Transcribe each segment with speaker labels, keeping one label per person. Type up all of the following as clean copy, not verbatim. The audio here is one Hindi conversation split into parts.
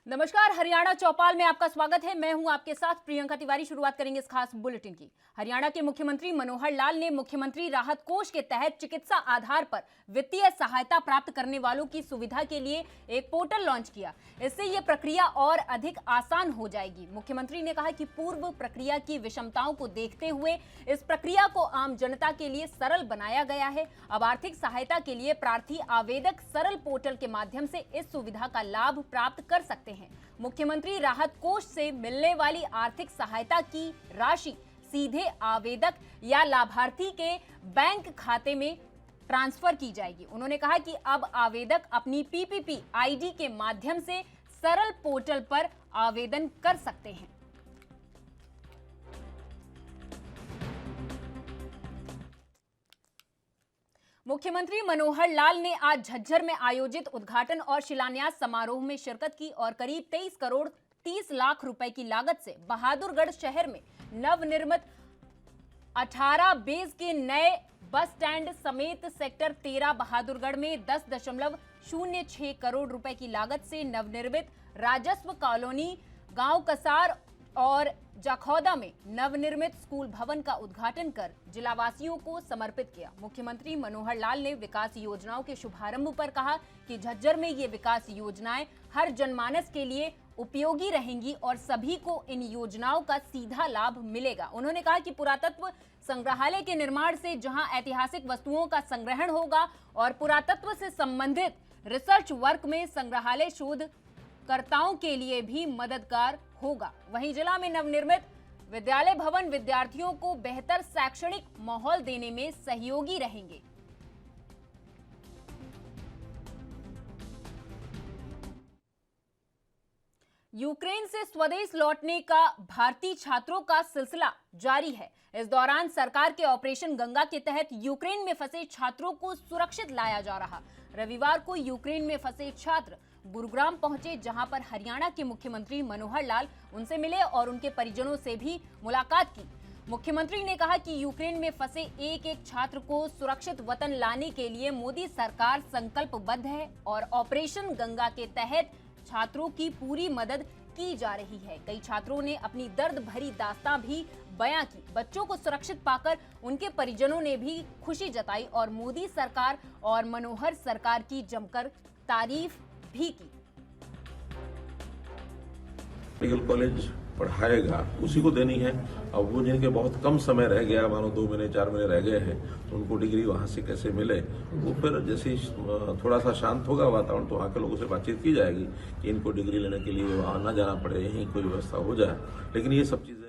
Speaker 1: नमस्कार, हरियाणा चौपाल में आपका स्वागत है। मैं हूं आपके साथ प्रियंका तिवारी। शुरुआत करेंगे इस खास बुलेटिन की। हरियाणा के मुख्यमंत्री मनोहर लाल ने मुख्यमंत्री राहत कोष के तहत चिकित्सा आधार पर वित्तीय सहायता प्राप्त करने वालों की सुविधा के लिए एक पोर्टल लॉन्च किया। इससे यह प्रक्रिया और अधिक आसान हो जाएगी। मुख्यमंत्री ने कहा कि पूर्व प्रक्रिया की विषमताओं को देखते हुए इस प्रक्रिया को आम जनता के लिए सरल बनाया गया है। अब आर्थिक सहायता के लिए प्रार्थी आवेदक सरल पोर्टल के माध्यम से इस सुविधा का लाभ प्राप्त कर सकते हैं। मुख्यमंत्री राहत कोष से मिलने वाली आर्थिक सहायता की राशि सीधे आवेदक या लाभार्थी के बैंक खाते में ट्रांसफर की जाएगी। उन्होंने कहा कि अब आवेदक अपनी पीपीपी आईडी के माध्यम से सरल पोर्टल पर आवेदन कर सकते हैं। मुख्यमंत्री मनोहर लाल ने आज झज्जर में आयोजित उद्घाटन और शिलान्यास समारोह में शिरकत की और करीब 23 करोड़ 30 लाख रुपए की लागत से बहादुरगढ़ शहर में नवनिर्मित 18 बेस के नए बस स्टैंड समेत सेक्टर 13 बहादुरगढ़ में 10.06 करोड़ रुपए की लागत से नवनिर्मित राजस्व कॉलोनी, गांव कसार और जाखौदा में नवनिर्मित स्कूल भवन का उद्घाटन कर जिलावासियों को समर्पित किया। मुख्यमंत्री मनोहर लाल ने विकास योजनाओं के शुभारंभ पर कहा कि झज्जर में ये विकास योजनाएं हर जनमानस के लिए उपयोगी रहेंगी और सभी को इन योजनाओं का सीधा लाभ मिलेगा। उन्होंने कहा कि पुरातत्व संग्रहालय के निर्माण से जहां ऐतिहासिक वस्तुओं का संग्रहण होगा और पुरातत्व से संबंधित रिसर्च वर्क में संग्रहालय शोधकर्ताओं के लिए भी मददगार होगा। वहीं जिला में नवनिर्मित विद्यालय भवन विद्यार्थियों को बेहतर शैक्षणिक माहौल देने में सहयोगी रहेंगे। यूक्रेन से स्वदेश लौटने का भारतीय छात्रों का सिलसिला जारी है। इस दौरान सरकार के ऑपरेशन गंगा के तहत यूक्रेन में फंसे छात्रों को सुरक्षित लाया जा रहा। रविवार को यूक्रेन में फंसे छात्र गुरुग्राम पहुंचे, जहां पर हरियाणा के मुख्यमंत्री मनोहर लाल उनसे मिले और उनके परिजनों से भी मुलाकात की। मुख्यमंत्री ने कहा कि यूक्रेन में फंसे एक एक छात्र को सुरक्षित वतन लाने के लिए मोदी सरकार संकल्पबद्ध है और ऑपरेशन गंगा के तहत छात्रों की पूरी मदद की जा रही है। कई छात्रों ने अपनी दर्द भरी दास्तां भी बयां की। बच्चों को सुरक्षित पाकर उनके परिजनों ने भी खुशी जताई और मोदी सरकार और मनोहर सरकार की जमकर तारीफ भी की।
Speaker 2: मेडिकल कॉलेज पढ़ाएगा उसी को देनी है। अब वो जिनके बहुत कम समय रह गया, मानो 2 महीने 4 महीने रह गए हैं, तो उनको डिग्री वहां से कैसे मिले, वो फिर जैसे थोड़ा सा शांत होगा वातावरण तो वहाँ के लोगों से बातचीत की जाएगी कि इनको डिग्री लेने के लिए वहां न जाना पड़े, यहीं कोई व्यवस्था हो जाए। लेकिन ये सब चीजें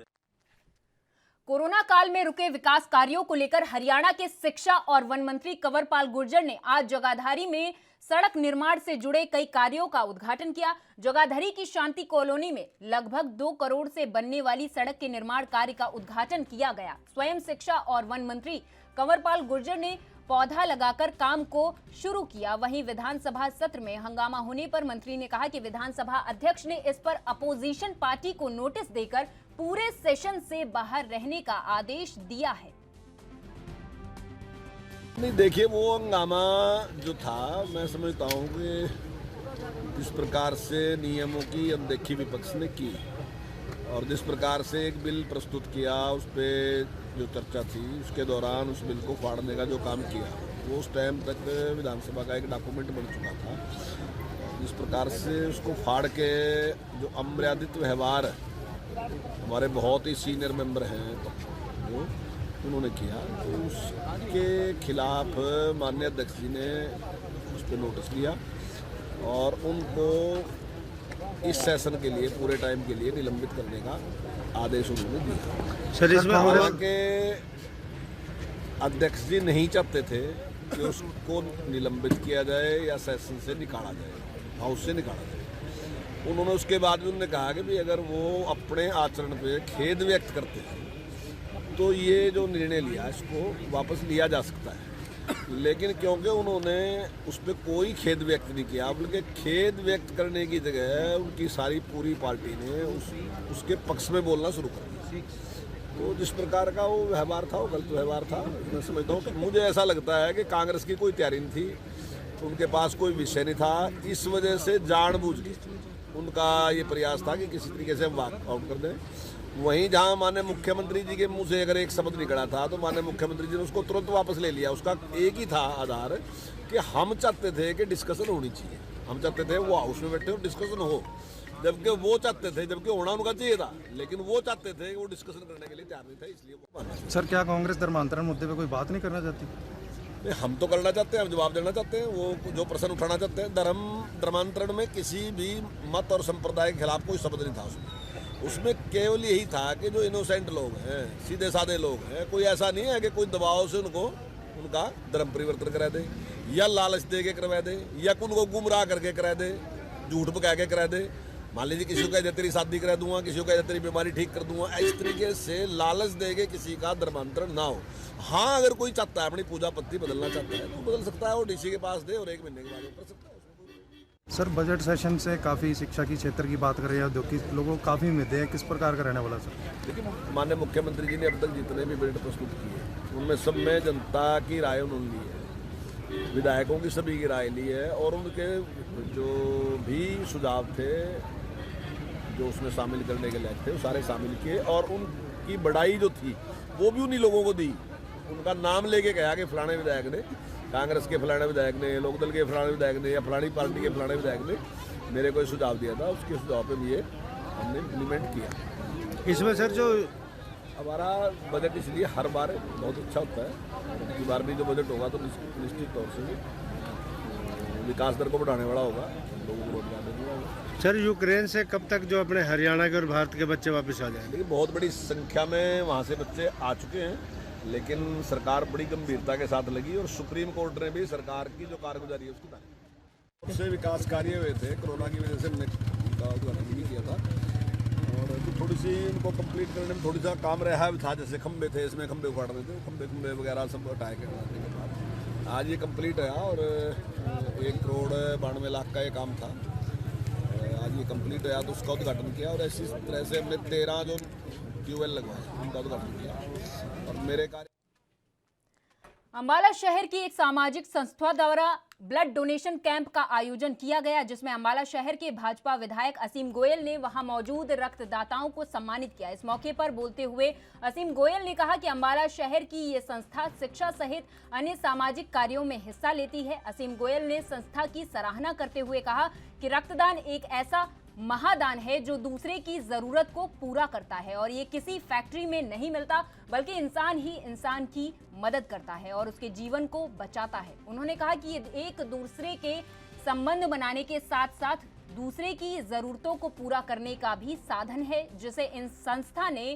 Speaker 1: कोरोना काल में रुके विकास कार्यों को लेकर हरियाणा के शिक्षा और वन मंत्री कंवरपाल गुर्जर ने आज जगाधरी में सड़क निर्माण से जुड़े कई कार्यों का उद्घाटन किया। जगाधरी की शांति कॉलोनी में लगभग 2 करोड़ से बनने वाली सड़क के निर्माण कार्य का उद्घाटन किया गया। स्वयं शिक्षा और वन मंत्री कंवरपाल गुर्जर ने पौधा लगाकर काम को शुरू किया। वहीं विधानसभा सत्र में हंगामा होने पर मंत्री ने कहा कि विधानसभा अध्यक्ष ने इस पर अपोजिशन पार्टी को नोटिस देकर पूरे सेशन से बाहर रहने का आदेश दिया है।
Speaker 3: नहीं, देखिए, वो हंगामा जो था, मैं समझता हूँ कि जिस प्रकार से नियमों की अनदेखी विपक्ष ने की और जिस प्रकार से एक बिल प्रस्तुत किया, उस पर जो चर्चा थी, उसके दौरान उस बिल को फाड़ने का जो काम किया, वो उस टाइम तक विधानसभा का एक डॉक्यूमेंट बन चुका था। जिस प्रकार से उसको फाड़ के जो अमर्यादित व्यवहार हमारे बहुत ही सीनियर मेंबर हैं जो उन्होंने किया, तो उसके खिलाफ माननीय अध्यक्ष जी ने उस पर नोटिस दिया और उनको इस सेशन के लिए पूरे टाइम के लिए निलंबित करने का आदेश उन्होंने दिया। सर, इसमें हालांकि अध्यक्ष जी नहीं चाहते थे कि उसको निलंबित किया जाए या सेशन से निकाला जाए, हाउस से निकाला जाए। उन्होंने उसके बाद भी उन्होंने कहा कि भी अगर वो अपने आचरण पे खेद व्यक्त करते हैं तो ये जो निर्णय लिया इसको वापस लिया जा सकता है। लेकिन क्योंकि उन्होंने उस पर कोई खेद व्यक्त नहीं किया, बल्कि खेद व्यक्त करने की जगह उनकी सारी पूरी पार्टी ने उसके पक्ष में बोलना शुरू कर दिया। तो जिस प्रकार का वो व्यवहार था, वो गलत व्यवहार था। मैं समझता हूँ कि मुझे ऐसा लगता है कि कांग्रेस की कोई तैयारी नहीं थी, उनके पास कोई विषय नहीं था। इस वजह से जानबूझ के उनका ये प्रयास था कि किसी तरीके से वॉकआउट कर दें। वहीं जहां माननीय मुख्यमंत्री जी के मुंह से अगर एक शब्द निकला था तो माननीय मुख्यमंत्री जी ने उसको तुरंत वापस ले लिया। उसका एक ही था आधार कि हम चाहते थे कि डिस्कशन होनी चाहिए, हम चाहते थे वो हाउस में बैठे हो डिस्कशन हो, जबकि वो चाहते थे, जबकि होना उनका चाहिए था, लेकिन वो चाहते थे कि वो डिस्कशन करने के लिए तैयार नहीं था, इसलिए वो बना।
Speaker 4: सर क्या कांग्रेस धर्मांतरण मुद्दे पे कोई बात नहीं करना चाहती?
Speaker 3: नहीं, हम तो करना चाहते हैं, हम जवाब देना चाहते हैं। वो जो प्रश्न उठाना चाहते हैं, धर्मांतरण में किसी भी मत और संप्रदाय के खिलाफ कोई शब्द नहीं था उसमें केवल यही था कि जो इनोसेंट लोग हैं, सीधे साधे लोग हैं, कोई ऐसा नहीं है कि कोई दबाव से उनको उनका धर्म परिवर्तन करा दे या लालच दे के करवा दे या उनको गुमराह करके करा दे, झूठ पका के करा दे। मान लीजिए किसी को कह दे तेरी शादी करा दूंगा, किसी को कह दे तेरी बीमारी ठीक कर दूंगा, इस तरीके से लालच दे के किसी का धर्मांतरण ना हो। हाँ, अगर कोई चाहता है अपनी पूजा पत्ती बदलना चाहता है तो बदल सकता है, वो डीसी के पास दे और 1 महीने के बाद वो कर सकता है।
Speaker 4: सर बजट सेशन से काफ़ी शिक्षा की क्षेत्र की बात कर रहे हैं, औद्योगिक लोगों को काफ़ी उम्मीदें हैं, किस प्रकार का रहने वाला सर?
Speaker 3: देखिए, माननीय मुख्यमंत्री जी ने अब तक जितने भी बजट प्रस्तुत किए उनमें सब में जनता की राय उन्होंने ली है, विधायकों की सभी की राय ली है और उनके जो भी सुझाव थे जो उसमें शामिल करने के लायक थे वो सारे शामिल किए और उनकी बढ़ाई जो थी वो भी उन्हीं लोगों को दी। उनका नाम लेके कहा कि फलाने विधायक ने, कांग्रेस के फलाने विधायक ने, लोकदल के फलाने विधायक ने या फलानी पार्टी के फलाने विधायक ने मेरे को सुझाव दिया था, उसके सुझाव पे भी ये हमने इम्प्लीमेंट किया।
Speaker 4: इसमें सर जो
Speaker 3: हमारा बजट इसलिए हर बार बहुत अच्छा होता है, इस बार भी जो बजट होगा तो निश्चित तौर से विकास दर को बढ़ाने वाला होगा, लोगों को रोजगार देने वाला होगा।
Speaker 4: सर यूक्रेन से कब तक जो अपने हरियाणा के और भारत के बच्चे वापस आ जाएंगे?
Speaker 3: देखिए, बहुत बड़ी संख्या में वहाँ से बच्चे आ चुके हैं, लेकिन सरकार बड़ी गंभीरता के साथ लगी और सुप्रीम कोर्ट ने भी सरकार की जो कारगुजारी है उसकी तारीफ। उससे विकास कार्य हुए थे, कोरोना की वजह से हमने उनका उद्घाटन भी किया था और तो थोड़ी सी उनको कंप्लीट करने में थोड़ी सा काम रहा था। जैसे खंबे थे, इसमें खंबे उखाड़ रहे थे, खंबे वगैरह सब हटाए के बनाने के बाद आज ये कंप्लीट है और 1 करोड़ 92 लाख का ये काम था। आज ये कंप्लीट है तो उसका उद्घाटन किया और ऐसी तरह से हमने 13 जो ट्यूबवेल लगवाए उनका उद्घाटन किया और मेरे कार्य।
Speaker 1: अंबाला शहर की एक सामाजिक संस्था द्वारा ब्लड डोनेशन कैंप का आयोजन किया गया, जिसमें अंबाला शहर के भाजपा विधायक असीम गोयल ने वहां मौजूद रक्तदाताओं को सम्मानित किया। इस मौके पर बोलते हुए असीम गोयल ने कहा कि अंबाला शहर की ये संस्था शिक्षा सहित अन्य सामाजिक कार्यों में हिस्सा लेती है। असीम गोयल ने संस्था की सराहना करते हुए कहा कि रक्तदान एक ऐसा महादान है जो दूसरे की जरूरत को पूरा करता है और ये किसी फैक्ट्री में नहीं मिलता, बल्कि इंसान ही इंसान की मदद करता है और उसके जीवन को बचाता है। उन्होंने कहा कि ये एक दूसरे के संबंध बनाने के साथ साथ दूसरे की जरूरतों को पूरा करने का भी साधन है, जिसे इन संस्था ने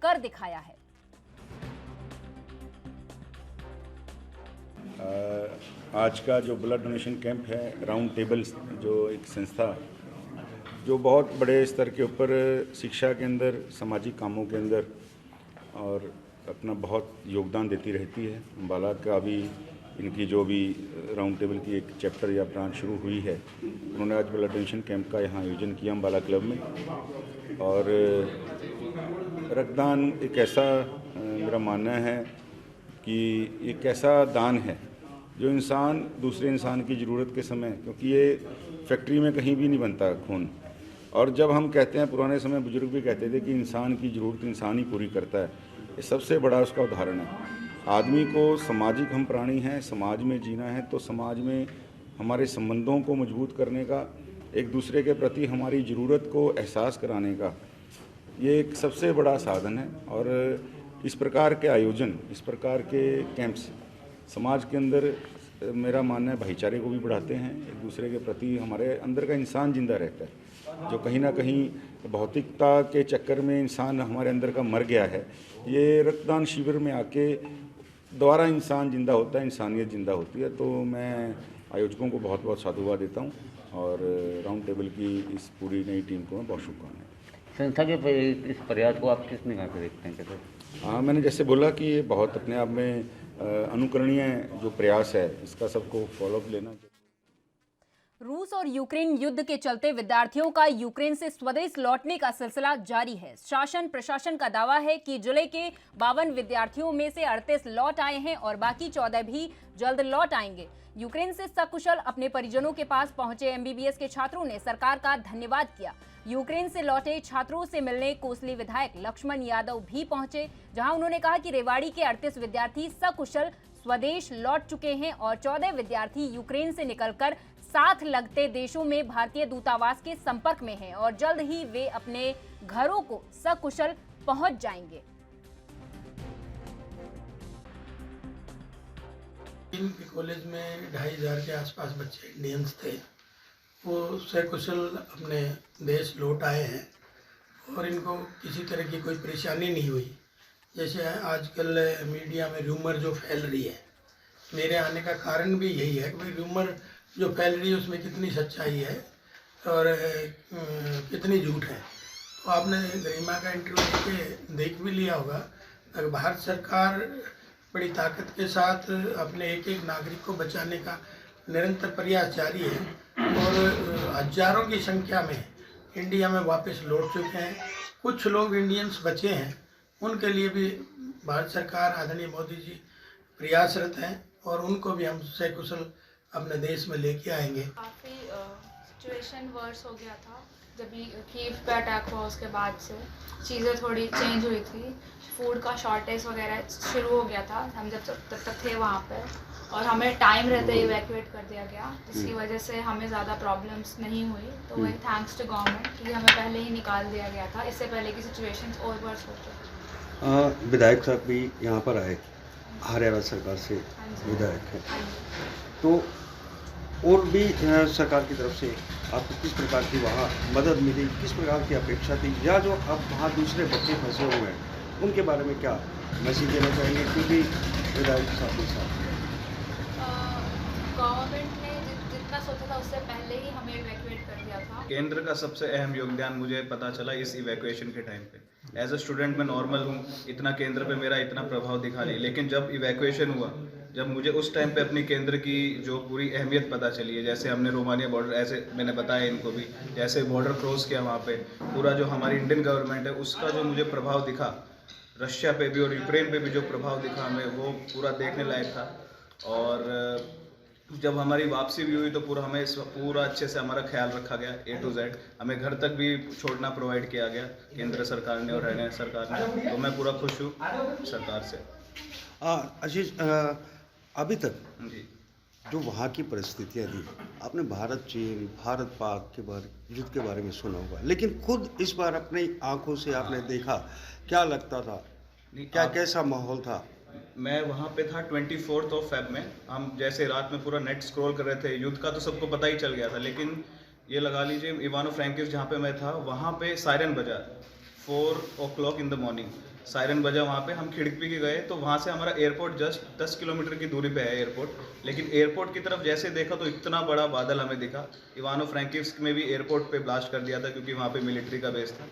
Speaker 1: कर दिखाया है।
Speaker 5: आज का जो ब्लड डोनेशन कैंप है, राउंड टेबल जो एक संस्था जो बहुत बड़े स्तर के ऊपर शिक्षा के अंदर, सामाजिक कामों के अंदर और अपना बहुत योगदान देती रहती है। अंबाला का भी इनकी जो भी राउंड टेबल की एक चैप्टर या ब्रांच शुरू हुई है, उन्होंने आज ब्लड डोनेशन कैंप का यहाँ आयोजन किया अंबाला क्लब में। और रक्तदान एक ऐसा मेरा मानना है कि एक ऐसा दान है जो इंसान दूसरे इंसान की ज़रूरत के समय, क्योंकि ये फैक्ट्री में कहीं भी नहीं बनता खून, और जब हम कहते हैं, पुराने समय बुजुर्ग भी कहते थे कि इंसान की ज़रूरत इंसान ही पूरी करता है, ये सबसे बड़ा उसका उदाहरण है। आदमी को, सामाजिक हम प्राणी हैं, समाज में जीना है तो समाज में हमारे संबंधों को मजबूत करने का, एक दूसरे के प्रति हमारी ज़रूरत को एहसास कराने का ये एक सबसे बड़ा साधन है। और इस प्रकार के आयोजन, इस प्रकार के कैंप्स समाज के अंदर मेरा मानना है भाईचारे को भी बढ़ाते हैं, एक दूसरे के प्रति हमारे अंदर का इंसान जिंदा रहता है, जो कहीं ना कहीं भौतिकता के चक्कर में इंसान हमारे अंदर का मर गया है। ये रक्तदान शिविर में आके दोबारा इंसान जिंदा होता है, इंसानियत जिंदा होती है। तो मैं आयोजकों को बहुत बहुत साधुवाद देता हूँ और राउंड टेबल की इस पूरी नई टीम को मैं बहुत शुभकामनाएं।
Speaker 6: संस्था के इस प्रयास को आप किस निगाह से देखते हैं? कैसे?
Speaker 5: हाँ, मैंने जैसे बोला कि ये बहुत अपने आप में अनुकरणीय जो प्रयास है, इसका सबको फॉलोअप लेना चाहिए।
Speaker 1: रूस और यूक्रेन युद्ध के चलते विद्यार्थियों का यूक्रेन से स्वदेश लौटने का सिलसिला जारी है। शासन प्रशासन का दावा है कि जिले के 52 विद्यार्थियों में से 38 लौट आए हैं और बाकी 14 भी जल्द लौट आएंगे। यूक्रेन से सकुशल अपने परिजनों के पास पहुंचे एमबीबीएस के छात्रों ने सरकार का धन्यवाद किया। यूक्रेन से लौटे छात्रों से मिलने कोसली विधायक लक्ष्मण यादव भी पहुंचे, जहां उन्होंने कहा कि रेवाड़ी के 38 विद्यार्थी सकुशल स्वदेश लौट चुके हैं और 14 विद्यार्थी यूक्रेन से निकलकर साथ लगते देशों में भारतीय दूतावास के संपर्क में हैं और जल्द ही वे अपने घरों को सकुशल पहुंच जाएंगे।
Speaker 7: इनके कॉलेज में 2500 के आसपास बच्चे इंडियंस थे, वो सकुशल अपने देश लौट आए हैं और इनको किसी तरह की कोई परेशानी नहीं हुई। जैसे आजकल मीडिया में रूमर जो फैल रही है, मेरे आने का कारण भी यही है कि भाई रूमर जो फैल रही है उसमें कितनी सच्चाई है और कितनी झूठ है। तो आपने गरिमा का इंटरव्यू देख भी लिया होगा। अगर भारत सरकार बड़ी ताकत के साथ अपने एक एक नागरिक को बचाने का निरंतर प्रयास जारी है और हजारों की संख्या में इंडिया में वापस लौट चुके हैं। कुछ लोग इंडियंस बचे हैं, उनके लिए भी भारत सरकार आदरणीय मोदी जी प्रयासरत हैं और उनको भी हम सकुशल अपने देश में लेके आएंगे।
Speaker 8: काफ़ी सिचुएशन वर्स हो गया था जब कीव पे अटैक हुआ, उसके बाद से चीज़ें थोड़ी चेंज हुई थी। फूड का शॉर्टेज वगैरह शुरू हो गया था, हम जब तक थे वहाँ पे, और हमें टाइम रहते ही इवैक्यूएट कर दिया गया, जिसकी वजह से हमें ज़्यादा प्रॉब्लम्स नहीं हुई। तो वही थैंक्स टू गवर्नमेंट कि हमें पहले ही निकाल दिया गया था, इससे पहले की सिचुएशंस और वर्स हो चुकी।
Speaker 9: विधायक साहब भी यहाँ पर आए, हरियाणा सरकार से विधायक है, तो और भी सरकार की तरफ से आपको किस प्रकार की वहाँ मदद मिली, किस प्रकार की अपेक्षा थी, या जो अब वहाँ दूसरे बच्चे फंसे हुए हैं उनके बारे में क्या मैसेज देना चाहेंगे? क्योंकि विधायक साहब के साथ
Speaker 8: गवर्नमेंट ने जितना सोचा था उससे पहले ही हमें इवैक्यूएट कर दिया था।
Speaker 10: केंद्र का सबसे अहम योगदान मुझे पता चला इस इवैक्यूएशन के टाइम पे। एज अ स्टूडेंट मैं नॉर्मल हूँ, इतना केंद्र पे मेरा इतना प्रभाव दिखा नहीं, लेकिन जब इवैक्यूएशन हुआ, जब मुझे उस टाइम पे अपनी केंद्र की जो पूरी अहमियत पता चली है, जैसे हमने रोमानिया बॉर्डर, ऐसे मैंने बताया इनको भी, जैसे बॉर्डर क्रॉस किया वहाँ पे, पूरा जो हमारी इंडियन गवर्नमेंट है उसका जो मुझे प्रभाव दिखा, रशिया पे भी और यूक्रेन पे भी जो प्रभाव दिखा हमें, वो पूरा देखने लायक था। और जब हमारी वापसी भी हुई तो पूरा अच्छे से हमारा ख्याल रखा गया, A to Z। हमें घर तक भी छोड़ना प्रोवाइड किया गया केंद्र सरकार ने और हरियाणा सरकार ने, तो मैं पूरा खुश हूँ सरकार से।
Speaker 9: आशीष, अभी तक
Speaker 10: जी,
Speaker 9: जो वहाँ की परिस्थितियाँ थी, आपने भारत चीन, भारत पाक के बारे युद्ध के बारे में सुना होगा, लेकिन खुद इस बार अपनी आंखों से आपने देखा, क्या लगता था, क्या कैसा माहौल था?
Speaker 10: मैं वहाँ पे था 24 फेब में। हम जैसे रात में पूरा नेट स्क्रॉल कर रहे थे, युद्ध का तो सबको पता ही चल गया था, लेकिन ये लगा लीजिए इवानो फ्रैंकिव्स जहाँ पे मैं था, वहाँ पे सायरन बजा 4 o'clock in the morning, siren बजा वहाँ पे। हम खिड़की के गए तो वहाँ से हमारा एयरपोर्ट जस्ट 10 किलोमीटर की दूरी पे है एयरपोर्ट, लेकिन एयरपोर्ट की तरफ जैसे देखा तो इतना बड़ा बादल हमें दिखा। इवानो फ्रैंकिव्स में भी एयरपोर्ट पे ब्लास्ट कर दिया था क्योंकि वहाँ पे मिलिट्री का बेस था।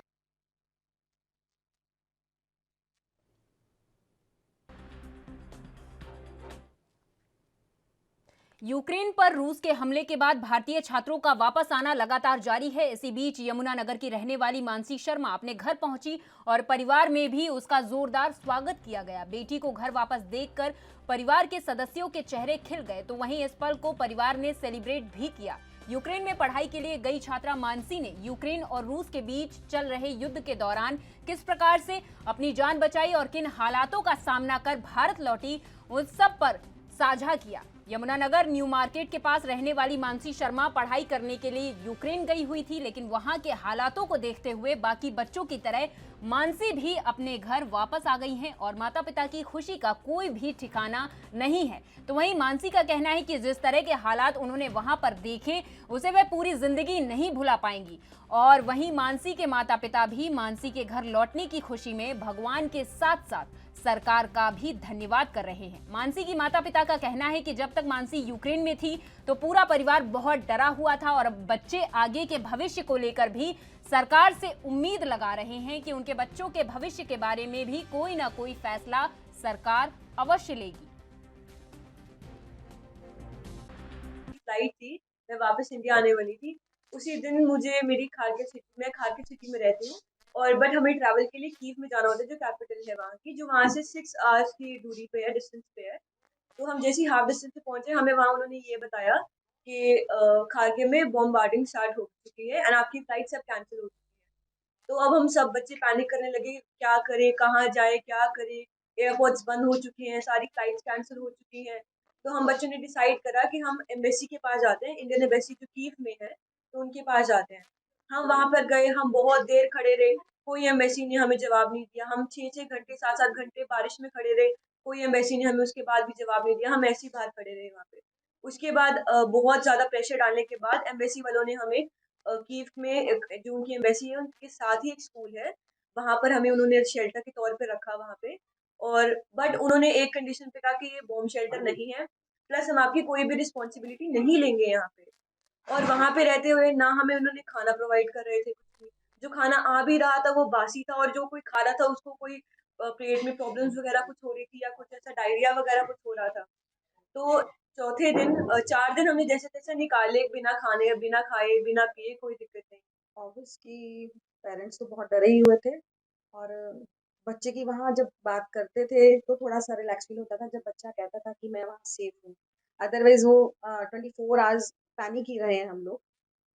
Speaker 1: यूक्रेन पर रूस के हमले के बाद भारतीय छात्रों का वापस आना लगातार जारी है। इसी बीच यमुनानगर की रहने वाली मानसी शर्मा अपने घर पहुंची और परिवार में भी उसका जोरदार स्वागत किया गया। बेटी को घर वापस देखकर परिवार के सदस्यों के चेहरे खिल गए, तो वहीं इस पल को परिवार ने सेलिब्रेट भी किया। यूक्रेन में पढ़ाई के लिए गई छात्रा मानसी ने यूक्रेन और रूस के बीच चल रहे युद्ध के दौरान किस प्रकार से अपनी जान बचाई और किन हालातों का सामना कर भारत लौटी, उस सब पर साझा किया। यमुनानगर न्यू मार्केट के पास रहने वाली मानसी शर्मा पढ़ाई करने के लिए यूक्रेन गई हुई थी, लेकिन वहां के हालातों को देखते हुए बाकी बच्चों की तरह मानसी भी अपने घर वापस आ गई हैं और माता पिता की खुशी का कोई भी ठिकाना नहीं है। तो वहीं मानसी का कहना है कि जिस तरह के हालात उन्होंने वहां पर देखे, उसे वह पूरी जिंदगी नहीं भुला पाएंगी। और वहीं मानसी के माता पिता भी मानसी के घर लौटने की खुशी में भगवान के साथ साथ सरकार का भी धन्यवाद कर रहे हैं। मानसी की माता पिता का कहना है कि जब तक मानसी यूक्रेन में थी तो पूरा परिवार बहुत डरा हुआ था और अब बच्चे आगे के भविष्य को लेकर भी सरकार से उम्मीद लगा रहे हैं कि उनके बच्चों के भविष्य के बारे में भी कोई ना कोई फैसला सरकार अवश्य लेगी।
Speaker 11: फ्लाइट थी मैं वापस इंडिया आने वाली थी। उसी दिन मुझे मैं खारके सिटी में रहती हूँ, और बट हमें ट्रैवल के लिए कीव में जाना होता है, जो कैपिटल है वहाँ की, जो वहाँ से 6 आवर्स की दूरी पे है, डिस्टेंस पे है। तो हम जैसे ही हाफ डिस्टेंस पे पहुंचे, हमें वहाँ उन्होंने ये बताया कि खारके में बॉम्बार्डिंग स्टार्ट हो चुकी है एंड आपकी फ्लाइट सब कैंसिल हो चुकी है। तो अब हम सब बच्चे पैनिक करने लगे, क्या करें, कहाँ जाए, क्या करें, एयरपोर्ट्स बंद हो चुके हैं, सारी फ्लाइट्स कैंसिल हो चुकी हैं। तो हम बच्चों ने डिसाइड करा कि हम एम्बेसी के पास जाते हैं, इंडियन एम्बेसी जो कीव में है, तो उनके पास जाते हैं। हम वहाँ पर गए, हम बहुत देर खड़े रहे, कोई एम्बेसी ने हमें जवाब नहीं दिया। हम 6-6 घंटे 7-7 घंटे बारिश में खड़े रहे, कोई एम्बेसी ने हमें उसके बाद भी जवाब नहीं दिया। हम ऐसे ही बाहर खड़े रहे वहाँ पे। उसके बाद बहुत ज़्यादा प्रेशर डालने के बाद एम्बेसी वालों ने हमें कीव में जो उनकी एम्बेसी है उनके साथ ही एक स्कूल है, वहाँ पर हमें उन्होंने शेल्टर के तौर पे रखा वहाँ पे। और बट उन्होंने एक कंडीशन पे कहा कि ये बॉम्ब शेल्टर नहीं है, प्लस हम आपकी कोई भी रिस्पॉन्सिबिलिटी नहीं लेंगे यहाँ पे। और वहाँ पे रहते हुए ना हमें उन्होंने खाना प्रोवाइड कर रहे थे कुछ भी। जो खाना आ भी रहा था वो बासी था, और जो कोई खा रहा था उसको कोई पेट में प्रॉब्लम्स वगैरह कुछ हो रही थी, या कुछ ऐसा डायरिया वगैरह कुछ हो रहा था। तो चौथे दिन 4 दिन हमने जैसे तैसे निकाले, बिना खाने, बिना खाए, बिना पिए, कोई दिक्कत नहीं।
Speaker 12: ऑब्वियसली पेरेंट्स तो बहुत डरे ही हुए थे, और बच्चे की वहाँ जब बात करते थे तो थोड़ा सा रिलैक्स फील होता था जब बच्चा कहता था कि मैं वहाँ सेफ हूँ। अदरवाइज वो 24 आवर्स पैनिक ही रहे हैं हम लोग।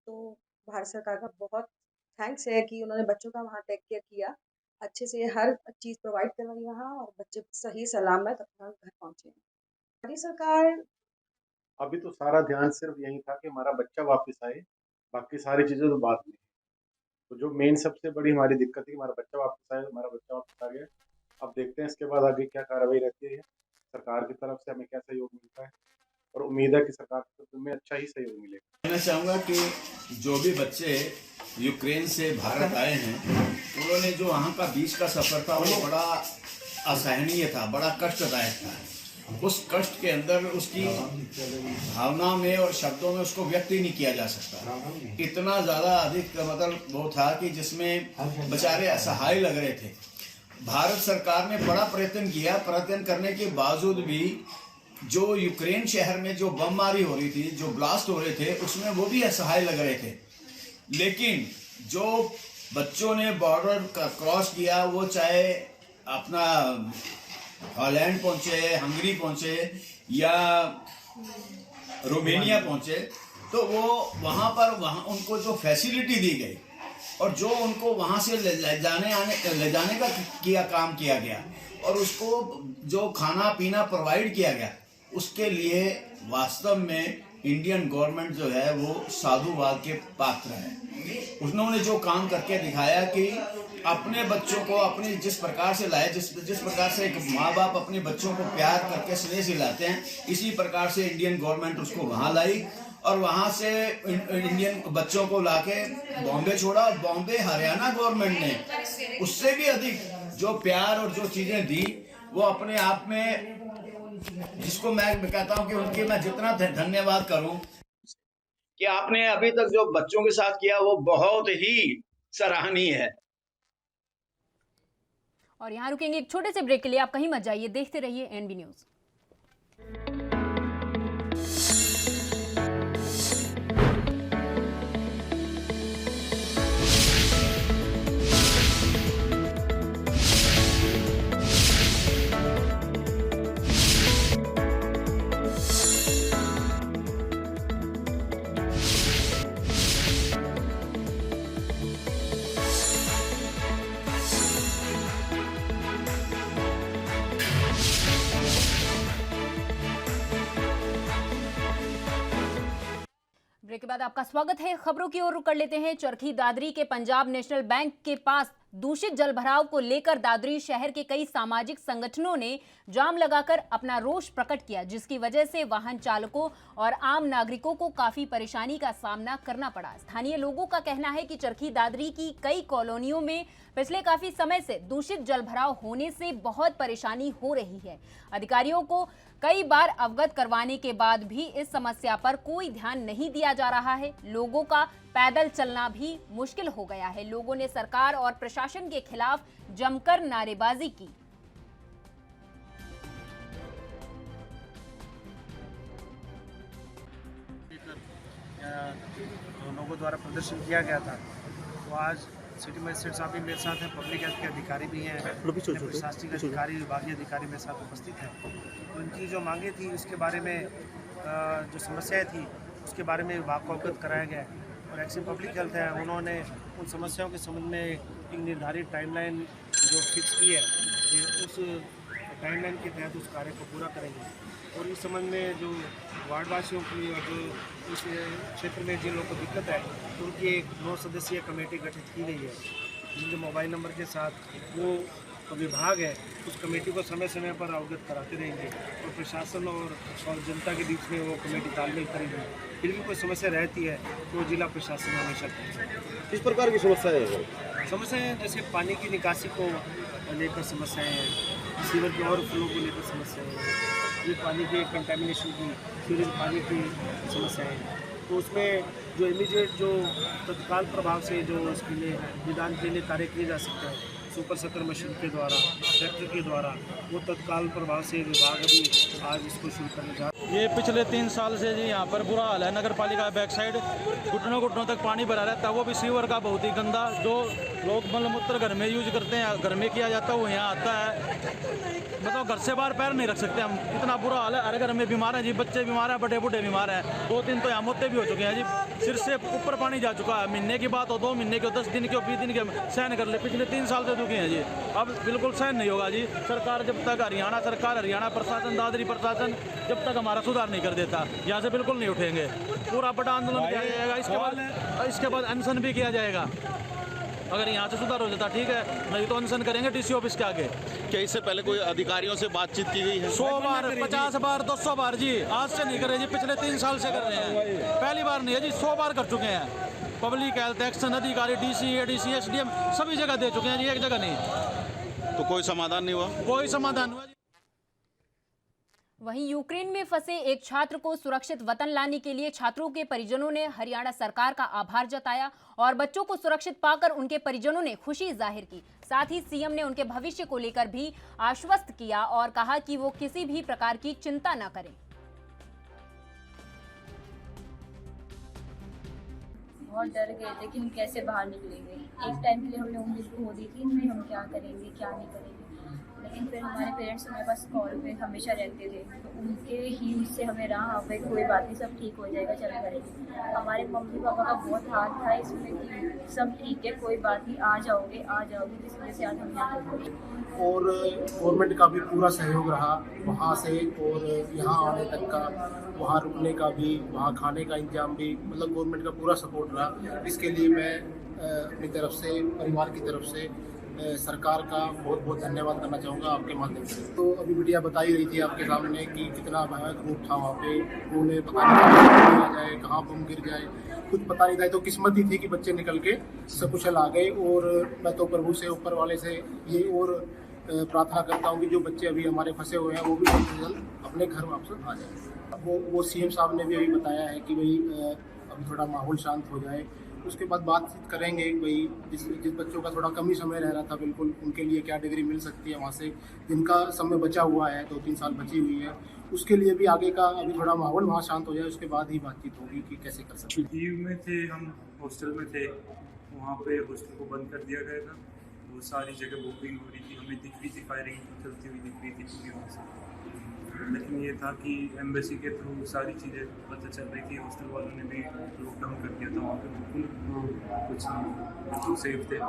Speaker 12: तो भारत सरकार का बहुत थैंक्स है कि उन्होंने बच्चों का वहाँ टेक केयर किया, अच्छे से हर चीज़ प्रोवाइड करवाई वहाँ, और बच्चे सही सलामत अपना घर पहुँचे। हमारी सरकार
Speaker 13: अभी तो सारा ध्यान सिर्फ यही था कि हमारा बच्चा वापस आए, बाकी सारी चीज़ें तो बाद में। तो जो मेन सबसे बड़ी हमारी दिक्कत थी, हमारा बच्चा वापस आया, हमारा बच्चा वापस आ गया। अब देखते हैं इसके बाद आगे क्या कार्रवाई रहती है, सरकार की तरफ से हमें क्या सहयोग मिलता है, और उम्मीद है कि सरकार की तरफ में अच्छा ही सहयोग मिलेगा।
Speaker 14: कहना चाहूँगा कि जो भी बच्चे यूक्रेन से भारत आए हैं, उन्होंने जो वहाँ का बीच का सफ़र था वो बड़ा असहनीय था, बड़ा कष्टदायक था। उस कष्ट के अंदर उसकी भावना में और शब्दों में उसको व्यक्त ही नहीं किया जा सकता। इतना ज़्यादा अधिक मतलब वो था कि जिसमें बेचारे असहाय लग रहे थे। भारत सरकार ने बड़ा प्रयत्न किया, प्रयत्न करने के बावजूद भी जो यूक्रेन शहर में जो बमबारी हो रही थी, जो ब्लास्ट हो रहे थे, उसमें वो भी असहाय लग रहे थे। लेकिन जो बच्चों ने बॉर्डर क्रॉस किया, वो चाहे अपना हॉलैंड पहुँचे, हंगरी पहुँचे या रोमेनिया पहुँचे, तो वो वहाँ उनको जो फैसिलिटी दी गई और जो उनको वहाँ से ले जाने का काम किया गया, और उसको जो खाना पीना प्रोवाइड किया गया, उसके लिए वास्तव में इंडियन गवर्नमेंट जो है वो साधुवाद के पात्र है। उन्होंने जो काम करके दिखाया कि अपने बच्चों को अपने जिस प्रकार से लाए, जिस प्रकार से एक माँ बाप अपने बच्चों को प्यार करके स्नेह से लाते हैं, इसी प्रकार से इंडियन गवर्नमेंट उसको वहाँ लाई, और वहाँ से इंडियन बच्चों को लाके बॉम्बे छोड़ा। और बॉम्बे हरियाणा गवर्नमेंट ने उससे भी अधिक जो प्यार और जो चीज़ें दी, वो अपने आप में, जिसको मैं कहता हूँ कि उनके मैं जितना धन्यवाद करूँ कि आपने अभी तक जो बच्चों के साथ किया वो बहुत ही सराहनीय है।
Speaker 1: और यहाँ रुकेंगे एक छोटे से ब्रेक के लिए, आप कहीं मत जाइए, देखते रहिए एनबी न्यूज। ब्रेक के बाद आपका स्वागत है। खबरों की ओर रुख कर लेते हैं। चरखी दादरी के पंजाब नेशनल बैंक के पास दूषित जल भराव को लेकर दादरी शहर के कई सामाजिक संगठनों ने जाम लगाकर अपना रोष प्रकट किया, जिसकी वजह से वाहन चालकों और आम नागरिकों को काफी परेशानी का सामना करना पड़ा। स्थानीय लोगों का कहना है कि चरखी दादरी की कई कॉलोनियों में पिछले काफी समय से दूषित जल भराव होने से बहुत परेशानी हो रही है। अधिकारियों को कई बार अवगत करवाने के बाद भी इस समस्या पर कोई ध्यान नहीं दिया जा रहा है। लोगों का पैदल चलना भी मुश्किल हो गया है। लोगों ने सरकार और प्रशासन के खिलाफ जमकर नारेबाजी की।
Speaker 15: लोगों द्वारा प्रदर्शन किया गया था। तो आज सिटी मजिस्ट्रेट साहब भी मेरे साथ हैं, पब्लिक हेल्थ के अधिकारी भी हैं, प्रशासनिक अधिकारी, विभागीय अधिकारी मेरे साथ उपस्थित हैं। तो उनकी जो मांगे थी उसके बारे में, जो समस्याएं थी उसके बारे में विभाग को अवगत कराया गया और एक्सिम पब्लिक हेल्थ है, उन्होंने उन समस्याओं के संबंध में एक निर्धारित टाइमलाइन जो फिक्स की है कि उस टाइमलाइन के तहत उस कार्य को पूरा करेंगे। और इस संबंध में जो वार्डवासियों की और जो इस क्षेत्र में जिन लोगों को दिक्कत है उनकी एक 9 सदस्यीय कमेटी गठित की गई है, जिनके मोबाइल नंबर के साथ वो विभाग है उस कमेटी को समय समय पर अवगत कराते रहेंगे और प्रशासन और जनता के बीच में वो कमेटी तालमेल करेगी। फिर भी कोई समस्या रहती है तो जिला प्रशासन हमेशा
Speaker 16: किस प्रकार की समस्याएं हैं?
Speaker 15: समस्याएं जैसे पानी की निकासी को लेकर समस्याएं हैं, सीवर के ओवरफ्लो को लेकर समस्याएं हैं, ये पानी के कंटेमिनेशन की, सीवरेज पानी की समस्याएं हैं। तो उसमें जो इमीडिएट जो तत्काल प्रभाव से जो इसके लिए निदान के लिए कार्य किए जा सकते हैं सुपर सटर मशीन के द्वारा, ट्रैक्टर के द्वारा, वो तत्काल प्रभाव से विभाग अभी आज इसको शुरू करने जा रहा है।
Speaker 17: ये पिछले 3 साल से जी यहाँ पर बुरा हाल है। नगर पालिका बैक साइड घुटनों तक पानी भरा रहता है, वो भी सीवर का बहुत ही गंदा, जो लोग मलमूत्र घर में यूज करते हैं, घर में किया जाता है, वो यहाँ आता है। मतलब घर से बाहर पैर नहीं रख सकते हम, इतना बुरा हाल है। हर घर में बीमार हैं जी, बच्चे बीमार हैं, बड़े बूढ़े बीमार हैं। 2-3 तो यहाँ मौतें भी हो चुके हैं जी, सिर से ऊपर पानी जा चुका है। महीने की बात हो, 2 महीने की हो, 10 दिन की हो, 20 दिन के सहन कर ले। पिछले 3 साल से दुखी हैं जी, अब बिल्कुल सहन नहीं होगा जी। सरकार जब तक हरियाणा प्रशासन, दादरी प्रशासन जब तक हमारा सुधार नहीं कर देता, यहाँ से बिल्कुल नहीं उठेंगे। पूरा बड़ा आंदोलन किया जाएगा, इसके बाद अनशन भी किया जाएगा। अगर यहाँ से सुधार हो जाता ठीक है, नहीं तो अनशन करेंगे डीसी ऑफिस के आगे।
Speaker 16: क्या इससे पहले कोई अधिकारियों से बातचीत की गई है?
Speaker 17: 100 बार, 50 बार, 200 बार जी, आज से नहीं कर रहे जी, पिछले 3 साल से कर रहे हैं। पहली बार नहीं है जी, 100 बार कर चुके हैं। पब्लिक हेल्थ एक्शन अधिकारी, डीसी, एडीसी, एसडीएम सभी जगह दे चुके हैं जी, एक जगह नहीं।
Speaker 16: तो कोई समाधान नहीं हुआ?
Speaker 17: कोई समाधान हुआ।
Speaker 1: वहीं यूक्रेन में फंसे एक छात्र को सुरक्षित वतन लाने के लिए छात्रों के परिजनों ने हरियाणा सरकार का आभार जताया और बच्चों को सुरक्षित पाकर उनके परिजनों ने खुशी जाहिर की। साथ ही सीएम ने उनके भविष्य को लेकर भी आश्वस्त किया और कहा कि वो किसी भी प्रकार की चिंता न करें।
Speaker 18: बहुत डर गए थे कि हम कैसे बाहर निकलेंगे। एक टाइम के लिए हमने उम्मीद खो दी थी नहीं, हम क्या करेंगे क्या नहीं करेंगे। लेकिन फिर हमारे पेरेंट्स हमारे पास कॉल पे हमेशा रहते थे, तो उनके ही उससे हमें रहा भाई कोई बात नहीं, सब ठीक हो जाएगा, चल करेंगे। हमारे मम्मी पापा का बहुत हाथ था इसमें कि सब ठीक है, कोई बात नहीं, आ जाओगे, जिस वजह से आज हम यहाँ पर।
Speaker 19: और गवर्नमेंट का भी पूरा सहयोग रहा वहाँ से और यहाँ आने तक का, वहाँ रुकने का भी, वहाँ खाने का इंतजाम भी, मतलब गवर्नमेंट का पूरा सपोर्ट रहा। इसके लिए मैं अपनी तरफ से, परिवार की तरफ से सरकार का बहुत बहुत धन्यवाद करना चाहूँगा आपके माध्यम से। तो अभी बिटिया बता ही रही थी आपके सामने कि कितना भयावह रूप था वहाँ पे, उन्हें पता नहीं कहाँ जाए, कहाँ बम गिर जाए, कुछ पता नहीं था। तो किस्मत ही थी कि बच्चे निकल के सकुशल आ गए। और मैं तो प्रभु से, ऊपर वाले से ये और प्रार्थना करता हूँ कि जो बच्चे अभी हमारे फंसे हुए हैं वो भी जल्द अपने घर वापस आ जाए। वो सीएम साहब ने भी अभी बताया है कि भाई अभी थोड़ा माहौल शांत हो जाए, उसके बाद बातचीत करेंगे भाई जिस बच्चों का थोड़ा कम ही समय रह रहा था, बिल्कुल उनके लिए क्या डिग्री मिल सकती है वहाँ से, जिनका समय बचा हुआ है, 2-3 साल बची हुई है, उसके लिए भी आगे का अभी थोड़ा माहौल वहाँ शांत हो जाए, उसके बाद ही बातचीत होगी कि कैसे कर सकते हैं।
Speaker 20: कीव में थे हम, हॉस्टल में थे, वहाँ पे हॉस्टल को बंद कर दिया गया था, वो सारी जगह बुकिंग हो रही थी, हमें दिख रही थी फायरिंग चलती हुई दिख रही थी पूरी वहाँ से। लेकिन ये था कि एम्बेसी के थ्रू सारी चीज़ें पता चल रही थी, हॉस्टल वालों ने भी लॉकडाउन कर दिया था वहाँ पे, बिल्कुल कुछ नहीं, सेफ थे।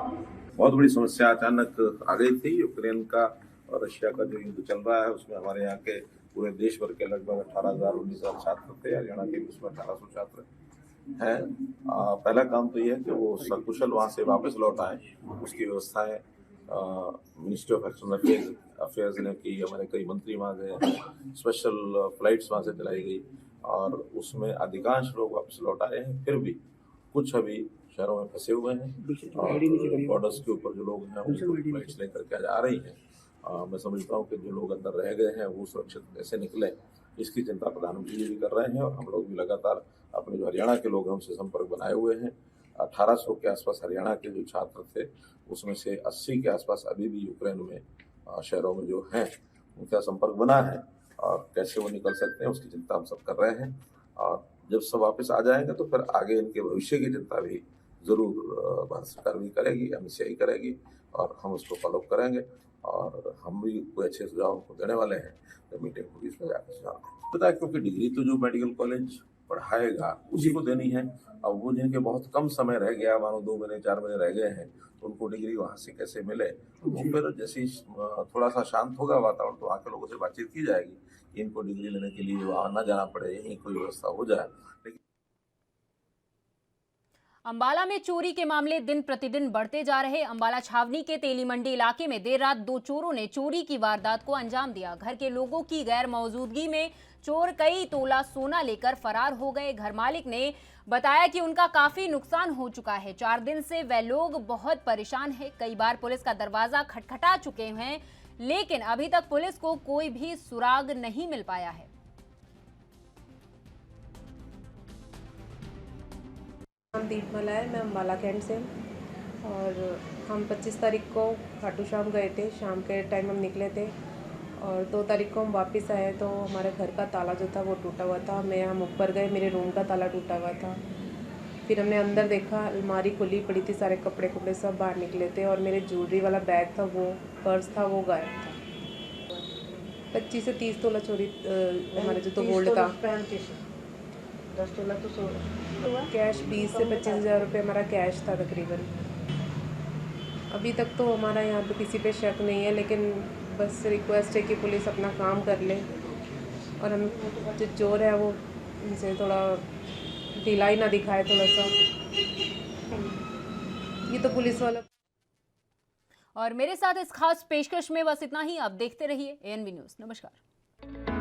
Speaker 2: बहुत बड़ी समस्या अचानक आ गई थी। यूक्रेन का और रशिया का जो युद्ध चल रहा है उसमें हमारे यहाँ के पूरे देश भर के लगभग 18,000-19,000 छात्र थे, हरियाणा के उसमें 1800 छात्र हैं। पहला काम तो ये है कि वो सकुशल वहाँ से वापस लौट आए, उसकी व्यवस्थाएं मिनिस्ट्री ऑफ एक्सटर्नल अफेयर्स ने की, हमारे कई मंत्री वहाँ गए, स्पेशल फ्लाइट्स वहाँ से चलाई गई और उसमें अधिकांश लोग वापस लौट आए हैं। फिर भी कुछ अभी शहरों में फंसे हुए हैं और बॉर्डर्स के ऊपर जो लोग हैं उनको फ्लाइट्स लेकर के आ रही हैं। मैं समझता हूँ कि जो लोग अंदर रह गए हैं वो सुरक्षित कैसे निकले, इसकी चिंता प्रधानमंत्री जी भी कर रहे हैं और हम लोग भी लगातार अपने जो हरियाणा के लोग हैं उनसे संपर्क बनाए हुए हैं। 1800 के आसपास हरियाणा के जो छात्र थे उसमें से 80 के आसपास अभी भी यूक्रेन में शहरों में जो हैं उनका संपर्क बना है और कैसे वो निकल सकते हैं उसकी चिंता हम सब कर रहे हैं और जब सब वापस आ जाएंगे तो फिर आगे इनके भविष्य की चिंता भी जरूर भारत सरकार भी करेगी, MCI करेगी और हम उसको फॉलो करेंगे और हम भी कोई अच्छे सुझाव उनको देने वाले हैं। तो मीटिंग होगी इसमें जाकर सुझाव पता है, क्योंकि डिग्री तो जो मेडिकल कॉलेज पढ़ाएगा उसी को देनी है। अब वो जिनके बहुत कम समय रह गया, मानो 2 महीने 4 महीने रह गए हैं, तो उनको डिग्री वहाँ से कैसे मिले, वो फिर जैसे ही थोड़ा सा शांत होगा वातावरण तो वहाँ के लोगों से बातचीत की जाएगी कि इनको डिग्री लेने के लिए वहाँ ना जाना पड़े, यहीं कोई व्यवस्था हो जाए।
Speaker 1: अंबाला में चोरी के मामले दिन प्रतिदिन बढ़ते जा रहे। अंबाला छावनी के तेली मंडी इलाके में देर रात 2 चोरों ने चोरी की वारदात को अंजाम दिया। घर के लोगों की गैर मौजूदगी में चोर कई तोला सोना लेकर फरार हो गए। घर मालिक ने बताया कि उनका काफी नुकसान हो चुका है। 4 दिन से वे लोग बहुत परेशान हैं। कई बार पुलिस का दरवाजा खटखटा चुके हैं, लेकिन अभी तक पुलिस को कोई भी सुराग नहीं मिल पाया है।
Speaker 21: नाम दीपमाला है, मैं अम्बाला कैंट से और हम 25 तारीख को खाटू श्याम गए थे। शाम के टाइम हम निकले थे और 2 तारीख को हम वापस आए तो हमारे घर का ताला जो था वो टूटा हुआ था। हम ऊपर गए, मेरे रूम का ताला टूटा हुआ था। फिर हमने अंदर देखा, अलमारी खुली पड़ी थी, सारे कपड़े कपड़े सब बाहर निकले थे और मेरे ज्वेलरी वाला बैग था, वो पर्स था, वो गायब था। 25 से 30 तोला चोरी हमारे जो तो गोल्ड था।
Speaker 12: 10 तोला तो
Speaker 21: कैश 20 से 25 हज़ार रुपये हमारा कैश था तकरीबन। अभी तक तो हमारा यहाँ पे किसी पे शक नहीं है, लेकिन बस रिक्वेस्ट है कि पुलिस अपना काम कर ले और हम जो चोर है वो इनसे थोड़ा ढिलाई ना दिखाए थोड़ा सा। ये तो पुलिस वाला।
Speaker 1: और मेरे साथ इस खास पेशकश में बस इतना ही। आप देखते रहिए ANV न्यूज़। नमस्कार।